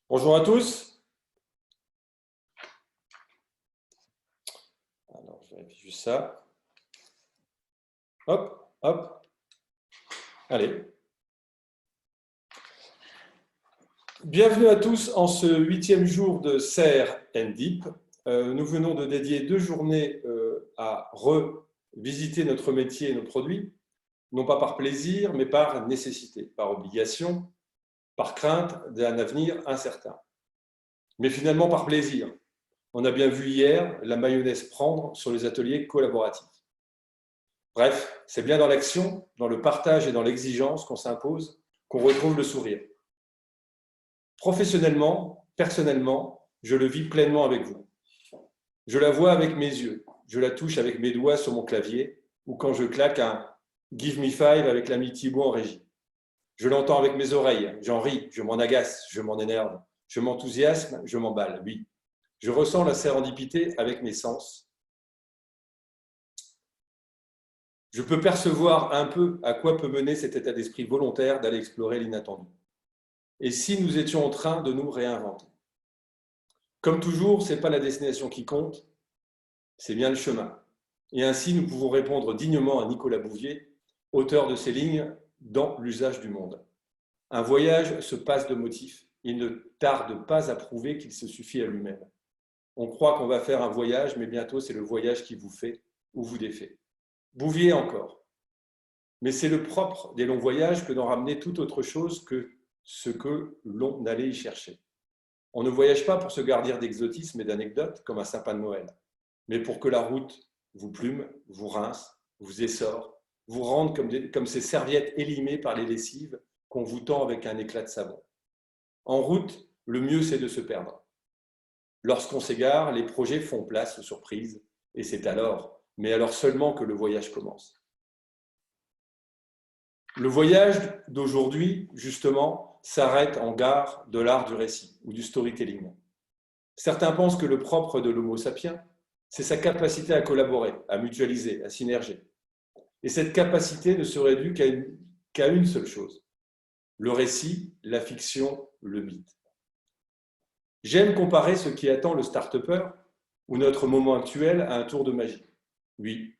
Bonjour à tous. Alors, je vérifie juste ça. Hop, hop. Allez. Bienvenue à tous en ce 8e jour de Serre and Deep. Nous venons de dédier 2 journées à revisiter notre métier et nos produits, non pas par plaisir, mais par nécessité, par obligation, par crainte d'un avenir incertain. Mais finalement par plaisir. On a bien vu hier la mayonnaise prendre sur les ateliers collaboratifs. Bref, c'est bien dans l'action, dans le partage et dans l'exigence qu'on s'impose, qu'on retrouve le sourire. Professionnellement, personnellement, je le vis pleinement avec vous. Je la vois avec mes yeux, je la touche avec mes doigts sur mon clavier, ou quand je claque un « Give me five » avec l'ami Thibaut en régie. Je l'entends avec mes oreilles, j'en ris, je m'en agace, je m'en énerve, je m'enthousiasme, je m'emballe, oui. Je ressens la sérendipité avec mes sens. Je peux percevoir un peu à quoi peut mener cet état d'esprit volontaire d'aller explorer l'inattendu. Et si nous étions en train de nous réinventer? Comme toujours, ce n'est pas la destination qui compte, c'est bien le chemin. Et ainsi, nous pouvons répondre dignement à Nicolas Bouvier, auteur de ces lignes dans l'usage du monde. Un voyage se passe de motifs. Il ne tarde pas à prouver qu'il se suffit à lui-même. On croit qu'on va faire un voyage, mais bientôt, c'est le voyage qui vous fait ou vous défait. Bouvier encore. Mais c'est le propre des longs voyages que d'en ramener tout autre chose que ce que l'on allait y chercher. On ne voyage pas pour se garnir d'exotisme et d'anecdotes comme un sapin de Noël, mais pour que la route vous plume, vous rince, vous essore, vous rende comme ces serviettes élimées par les lessives qu'on vous tend avec un éclat de savon. En route, le mieux c'est de se perdre. Lorsqu'on s'égare, les projets font place aux surprises, et c'est alors, mais alors seulement que le voyage commence. Le voyage d'aujourd'hui, justement, s'arrête en gare de l'art du récit ou du storytelling. Certains pensent que le propre de l'homo sapiens, c'est sa capacité à collaborer, à mutualiser, à synerger. Et cette capacité ne serait due qu'à une seule chose, le récit, la fiction, le mythe. J'aime comparer ce qui attend le start-upper ou notre moment actuel à un tour de magie. Oui,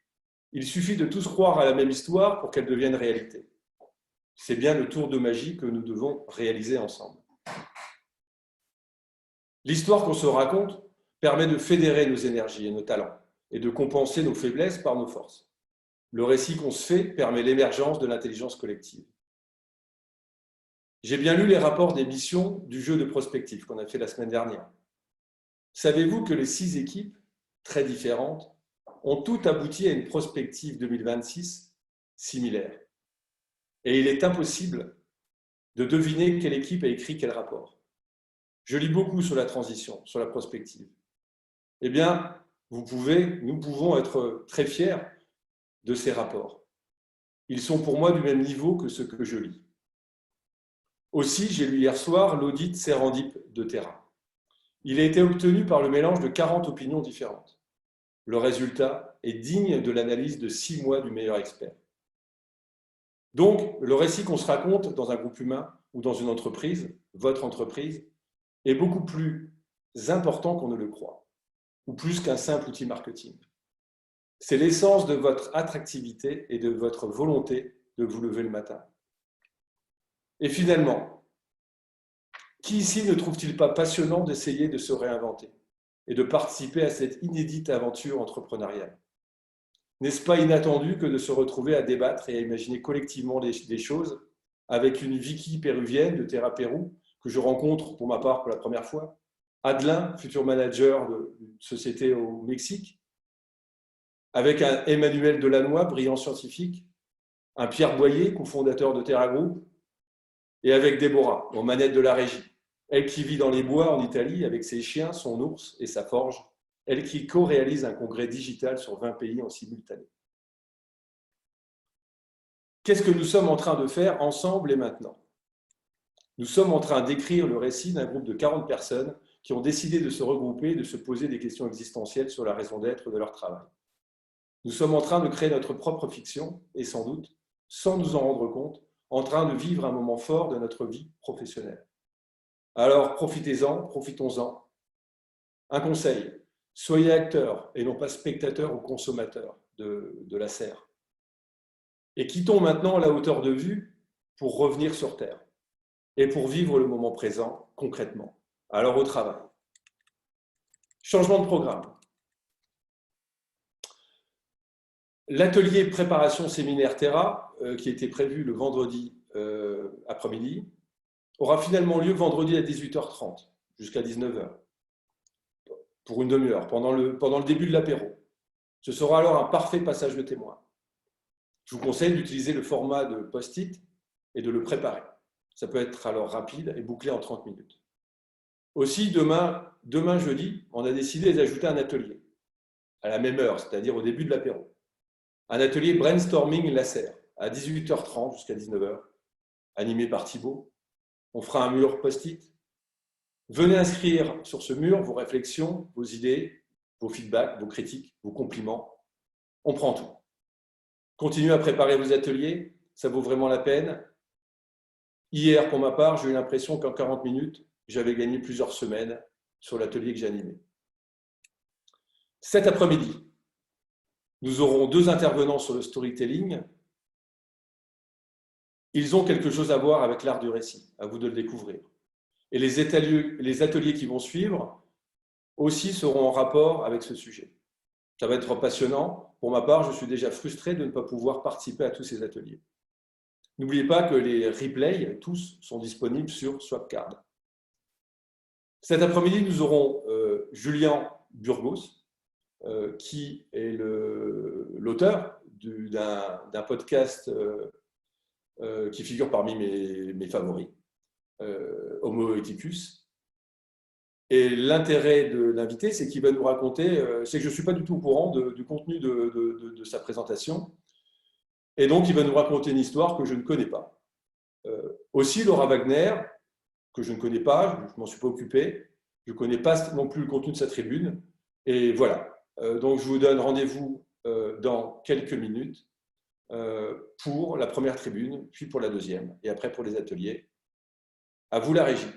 il suffit de tous croire à la même histoire pour qu'elle devienne réalité. C'est bien le tour de magie que nous devons réaliser ensemble. L'histoire qu'on se raconte permet de fédérer nos énergies et nos talents et de compenser nos faiblesses par nos forces. Le récit qu'on se fait permet l'émergence de l'intelligence collective. J'ai bien lu les rapports des missions du jeu de prospective qu'on a fait la semaine dernière. Savez-vous que les 6 équipes, très différentes, ont toutes abouti à une prospective 2026 similaire? Et il est impossible de deviner quelle équipe a écrit quel rapport. Je lis beaucoup sur la transition, sur la prospective. Eh bien, nous pouvons être très fiers de ces rapports. Ils sont pour moi du même niveau que ceux que je lis. Aussi, j'ai lu hier soir l'audit Serendip de terrain. Il a été obtenu par le mélange de 40 opinions différentes. Le résultat est digne de l'analyse de 6 mois du meilleur expert. Donc, le récit qu'on se raconte dans un groupe humain ou dans une entreprise, votre entreprise, est beaucoup plus important qu'on ne le croit, ou plus qu'un simple outil marketing. C'est l'essence de votre attractivité et de votre volonté de vous lever le matin. Et finalement, qui ici ne trouve-t-il pas passionnant d'essayer de se réinventer et de participer à cette inédite aventure entrepreneuriale? N'est-ce pas inattendu que de se retrouver à débattre et à imaginer collectivement des choses avec une Vicky péruvienne de Terra Pérou, que je rencontre pour ma part pour la première fois, Adelin, futur manager d'une société au Mexique, avec un Emmanuel Delannoy, brillant scientifique, un Pierre Boyer, cofondateur de Terra Group, et avec Déborah, aux manettes de la régie. Elle qui vit dans les bois en Italie avec ses chiens, son ours et sa forge. Elle qui co-réalise un congrès digital sur 20 pays en simultané. Qu'est-ce que nous sommes en train de faire ensemble et maintenant? Nous sommes en train d'écrire le récit d'un groupe de 40 personnes qui ont décidé de se regrouper et de se poser des questions existentielles sur la raison d'être de leur travail. Nous sommes en train de créer notre propre fiction et sans doute, sans nous en rendre compte, en train de vivre un moment fort de notre vie professionnelle. Alors profitons-en. Un conseil, soyez acteurs et non pas spectateurs ou consommateurs de la serre. Et quittons maintenant la hauteur de vue pour revenir sur Terre et pour vivre le moment présent concrètement. Alors au travail. Changement de programme. L'atelier préparation séminaire Terra, qui était prévu le vendredi après-midi, aura finalement lieu vendredi à 18h30 jusqu'à 19h, pour une demi-heure, pendant le début de l'apéro. Ce sera alors un parfait passage de témoin. Je vous conseille d'utiliser le format de post-it et de le préparer. Ça peut être alors rapide et bouclé en 30 minutes. Aussi, demain jeudi, on a décidé d'ajouter un atelier à la même heure, c'est-à-dire au début de l'apéro. Un atelier brainstorming laser à 18h30 jusqu'à 19h, animé par Thibaut. On fera un mur post-it. Venez inscrire sur ce mur vos réflexions, vos idées, vos feedbacks, vos critiques, vos compliments. On prend tout. Continuez à préparer vos ateliers, ça vaut vraiment la peine. Hier, pour ma part, j'ai eu l'impression qu'en 40 minutes, j'avais gagné plusieurs semaines sur l'atelier que j'ai animé. Cet après-midi, nous aurons 2 intervenants sur le storytelling. Ils ont quelque chose à voir avec l'art du récit, à vous de le découvrir. Et les ateliers qui vont suivre aussi seront en rapport avec ce sujet. Ça va être passionnant. Pour ma part, je suis déjà frustré de ne pas pouvoir participer à tous ces ateliers. N'oubliez pas que les replays, tous, sont disponibles sur Swapcard. Cet après-midi, nous aurons Julien Burgos, qui est l'auteur d'un podcast qui figure parmi mes favoris, Homo Eticus. Et l'intérêt de l'invité, c'est qu'il va nous raconter, c'est que je ne suis pas du tout au courant du contenu de sa présentation, et donc il va nous raconter une histoire que je ne connais pas. Aussi, Laura Wagner, que je ne connais pas, je ne m'en suis pas occupé, je ne connais pas non plus le contenu de sa tribune, et voilà. Donc je vous donne rendez-vous dans quelques minutes pour la première tribune, puis pour la deuxième, et après pour les ateliers. À vous la régie.